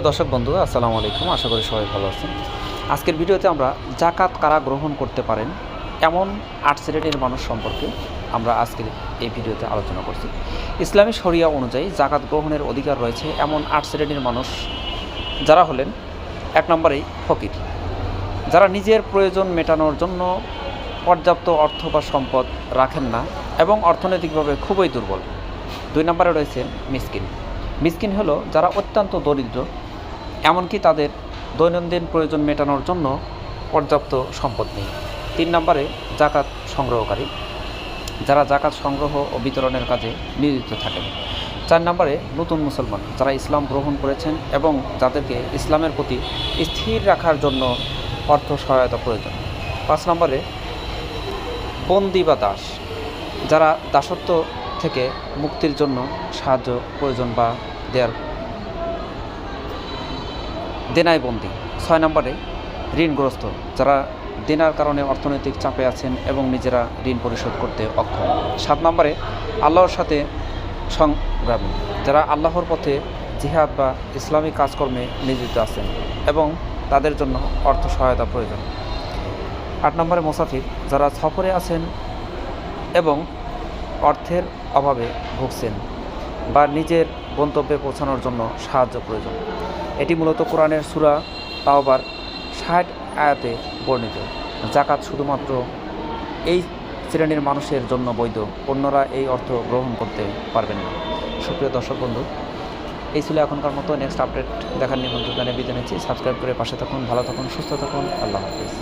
দর্শক বন্ধু আসসালামু আলাইকুম, আশা করি সবাই ভালো আছেন। আজকের ভিডিওতে আমরা জাকাত কারা গ্রহণ করতে পারেন এমন ৮ শ্রেণীর মানুষ সম্পর্কে আমরা আজকের এই ভিডিওতে আলোচনা করছি। ইসলামী শরিয়া অনুযায়ী জাকাত গ্রহণের অধিকার রয়েছে এমন ৮ শ্রেণীর মানুষ, যারা হলেন ১ নম্বরেই ফকির, যারা নিজের প্রয়োজন মেটানোর জন্য পর্যাপ্ত অর্থ বা সম্পদ রাখেন না এবং অর্থনৈতিকভাবে খুবই দুর্বল। ২ নম্বরে রয়েছে মিসকিন। মিসকিন হলো যারা অত্যন্ত দরিদ্র, এমনকি তাদের দৈনন্দিন প্রয়োজন মেটানোর জন্য পর্যাপ্ত সম্পদ নেই। ৩ নম্বরে জাকাত সংগ্রহকারী, যারা জাকাত সংগ্রহ ও বিতরণের কাজে নিয়োজিত থাকেন। ৪ নম্বরে নতুন মুসলমান, যারা ইসলাম গ্রহণ করেছেন এবং যাদেরকে ইসলামের প্রতি স্থির রাখার জন্য অর্থ সহায়তা প্রয়োজন। ৫ নম্বরে বন্দি বা দাস, যারা দাসত্ব থেকে মুক্তির জন্য সাহায্য প্রয়োজন বা দেনায় বন্দী। ৬ নম্বরে ঋণগ্রস্ত, যারা দেনার কারণে অর্থনৈতিক চাপে আছেন এবং নিজেরা ঋণ পরিশোধ করতে অক্ষম। ৭ নম্বরে আল্লাহর সাথে সংগ্রামী, যারা আল্লাহর পথে জিহাদ বা ইসলামী কাজকর্মে নিয়োজিত আছেন এবং তাদের জন্য অর্থ সহায়তা প্রয়োজন। ৮ নম্বরে মুসাফির, যারা সফরে আছেন এবং অর্থের অভাবে ভুগছেন বা নিজের গন্তব্যে পৌঁছানোর জন্য সাহায্য প্রয়োজন। এটি মূলত কোরআনের সূরা তাওবার ৬০ আয়াতে বর্ণিত। জাকাত শুধুমাত্র এই শ্রেণীর মানুষের জন্য বৈধ, অন্যরা এই অর্থ গ্রহণ করতে পারবেন না। সুপ্রিয় দর্শক বন্ধু, এই ছিল এখনকার মতো। নেক্সট আপডেট দেখার নিমন্ত্রণ জানিয়ে বিদায় নিচ্ছি। সাবস্ক্রাইব করে পাশে থাকুন, ভালো থাকুন, সুস্থ থাকুন। আল্লাহ হাফিজ।